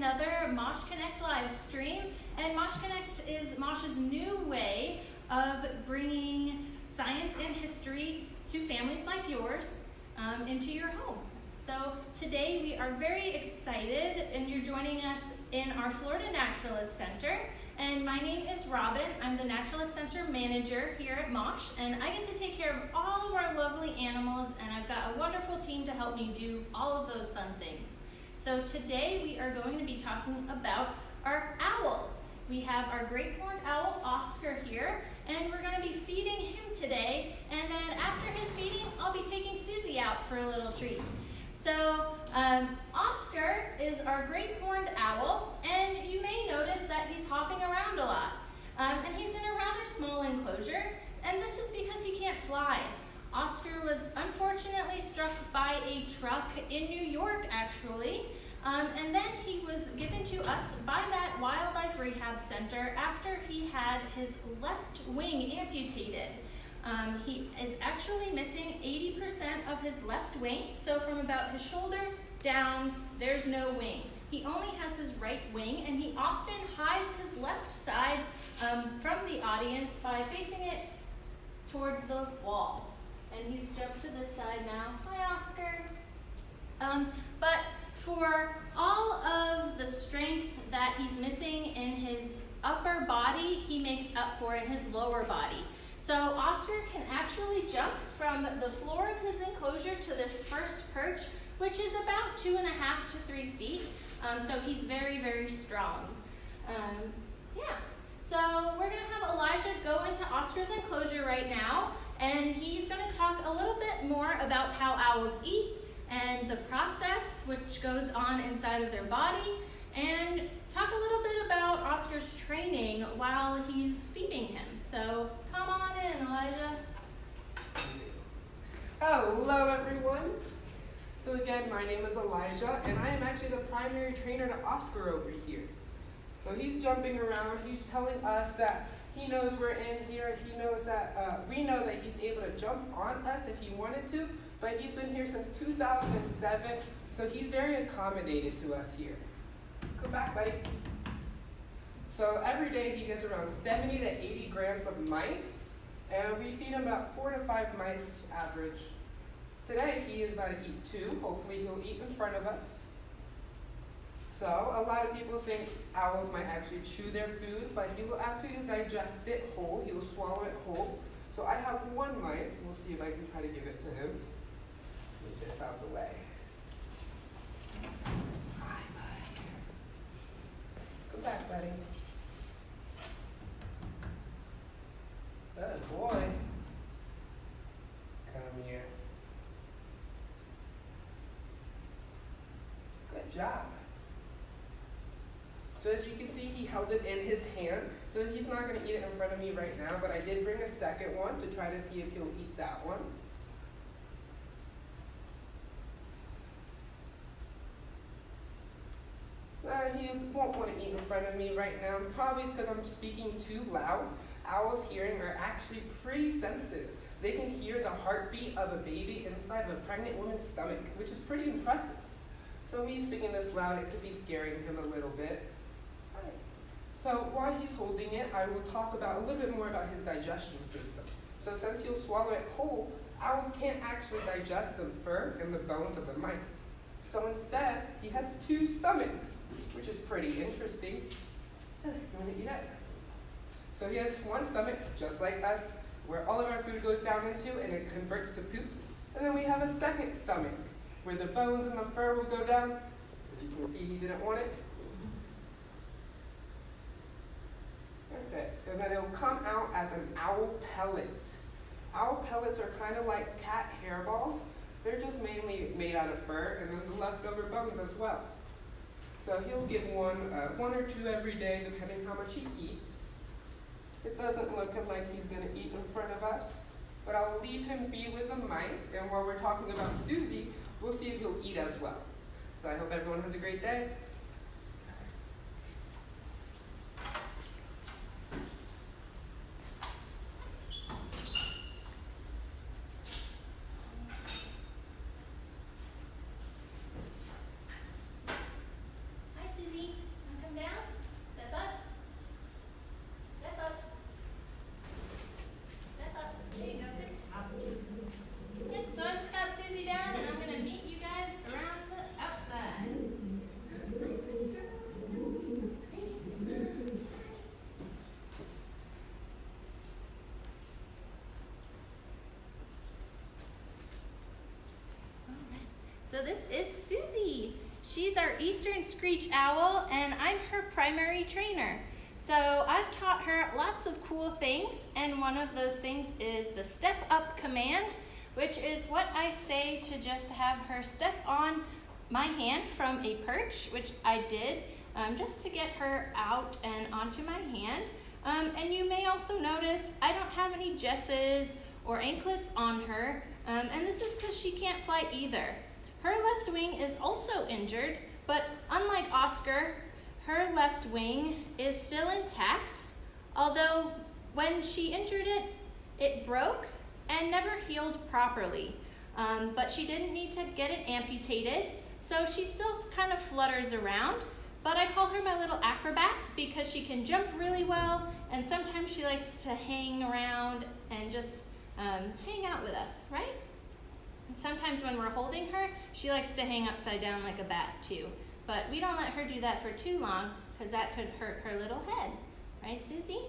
another MOSH Connect live stream. And MOSH Connect is MOSH's new way of bringing science and history to families like yours into your home. So today we are very excited, and you're joining us in our Florida Naturalist Center. And my name is Robin. I'm the Naturalist Center manager here at MOSH, and I get to take care of all of our lovely animals, and I've got a wonderful team to help me do all of those fun things. So today we are going to be talking about our owls. We have our great horned owl, Oscar, here, and we're going to be feeding him today, and then after his feeding, I'll be taking Susie out for a little treat. So Oscar is our great horned owl, and you may notice that he's hopping around a lot. And he's in a rather small enclosure, and this is because he can't fly. Oscar was unfortunately struck by a truck in New York, actually, and then he was given to us by that wildlife rehab center after he had his left wing amputated. He is actually missing 80% of his left wing, so from about his shoulder down, there's no wing. He only has his right wing, and he often hides his left side from the audience by facing it towards the wall. And he's jumped to this side now. Hi, Oscar. But for all of the strength that he's missing in his upper body, he makes up for in his lower body. So Oscar can actually jump from the floor of his enclosure to this first perch, which is about 2.5 to 3 feet. So he's very, very strong. So we're going to have Elijah go into Oscar's enclosure right now, and he's going to talk a little bit more about how owls eat and the process which goes on inside of their body, and talk a little bit about Oscar's training while he's feeding him. So come on in, Elijah. Hello, everyone. So again, my name is Elijah, and I am actually the primary trainer to Oscar over here. So he's jumping around. He's telling us that he knows we're in here. He knows that we know that he's able to jump on us if he wanted to, but he's been here since 2007, so he's very accommodated to us here. Come back, buddy. So every day he gets around 70 to 80 grams of mice, and we feed him about 4 to 5 mice average. Today he is about to eat 2. Hopefully he'll eat in front of us. So a lot of people think owls might actually chew their food, but he will actually digest it whole. He will swallow it whole. So I have 1 mice. We'll see if I can try to give it to him. Move this out the way. Hi, buddy. Come back, buddy. Good boy. Come here. Good job. So as you can see, he held it in his hand. So he's not going to eat it in front of me right now, but I did bring a second one to try to see if he'll eat that one. He won't want to eat in front of me right now. Probably it's because I'm speaking too loud. Owls' hearing are actually pretty sensitive. They can hear the heartbeat of a baby inside of a pregnant woman's stomach, which is pretty impressive. So me speaking this loud, it could be scaring him a little bit. All right. So while he's holding it, I will talk about a little bit more about his digestion system. So since he'll swallow it whole, owls can't actually digest the fur and the bones of the mice. So instead, he has 2 stomachs, which is pretty interesting. You want to eat it? So he has 1 stomach, just like us, where all of our food goes down into and it converts to poop. And then we have a second stomach, where the bones and the fur will go down. As you can see, he didn't want it. Okay, and then it'll come out as an owl pellet. Owl pellets are kind of like cat hairballs. They're just mainly made out of fur and then the leftover bones as well. So he'll get one or 2 every day, depending how much he eats. It doesn't look like he's going to eat in front of us, but I'll leave him be with the mice, and while we're talking about Susie, we'll see if he'll eat as well. So I hope everyone has a great day. Hi, Susie. So this is Susie. She's our Eastern Screech Owl, and I'm her primary trainer. So I've taught her lots of cool things, and one of those things is the step up command, which is what I say to just have her step on my hand from a perch, which I did, just to get her out and onto my hand. And you may also notice I don't have any jesses or anklets on her, and this is because she can't fly either. Her left wing is also injured, but unlike Oscar, her left wing is still intact, although when she injured it, it broke and never healed properly. But she didn't need to get it amputated, so she still kind of flutters around. But I call her my little acrobat because she can jump really well, and sometimes she likes to hang around and just hang out with us, right? And sometimes when we're holding her, she likes to hang upside down like a bat too. But we don't let her do that for too long because that could hurt her little head. Right, Susie?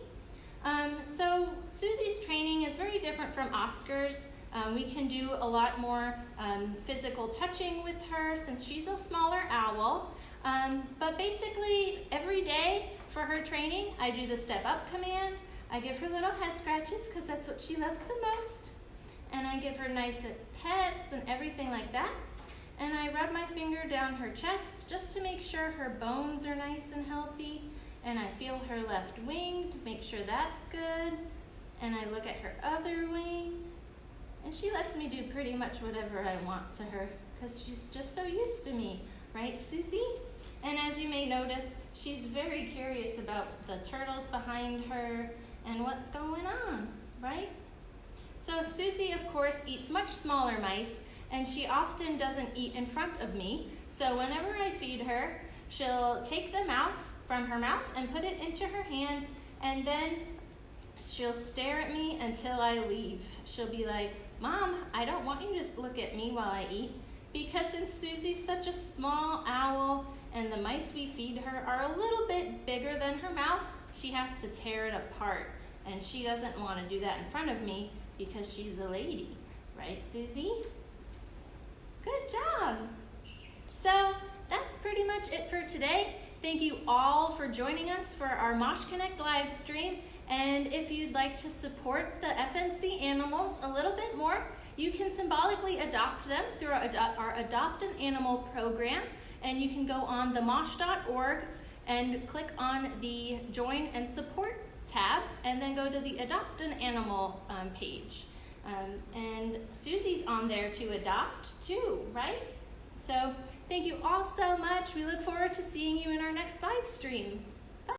So Susie's training is very different from Oscar's. We can do a lot more physical touching with her since she's a smaller owl. But basically, every day for her training, I do the step up command. I give her little head scratches because that's what she loves the most. And I give her nice pets and everything like that. And I rub my finger down her chest just to make sure her bones are nice and healthy. And I feel her left wing to make sure that's good. And I look at her other wing. And she lets me do pretty much whatever I want to her because she's just so used to me. Right, Susie? And as you may notice, she's very curious about the turtles behind her and what's going on, right? So Susie, of course, eats much smaller mice, and she often doesn't eat in front of me. So whenever I feed her, she'll take the mouse from her mouth and put it into her hand, and then she'll stare at me until I leave. She'll be like, "Mom, I don't want you to look at me while I eat." Because since Susie's such a small owl and the mice we feed her are a little bit bigger than her mouth, she has to tear it apart. And she doesn't want to do that in front of me because she's a lady. Right, Susie? Good job. So that's pretty much it for today. Thank you all for joining us for our MOSH Connect live stream. And if you'd like to support the FNC animals a little bit more, you can symbolically adopt them through our Adopt an Animal program, and you can go on themosh.org and click on the Join and Support tab, and then go to the Adopt an Animal page. And Susie's on there to adopt too, right? So thank you all so much. We look forward to seeing you in our next live stream.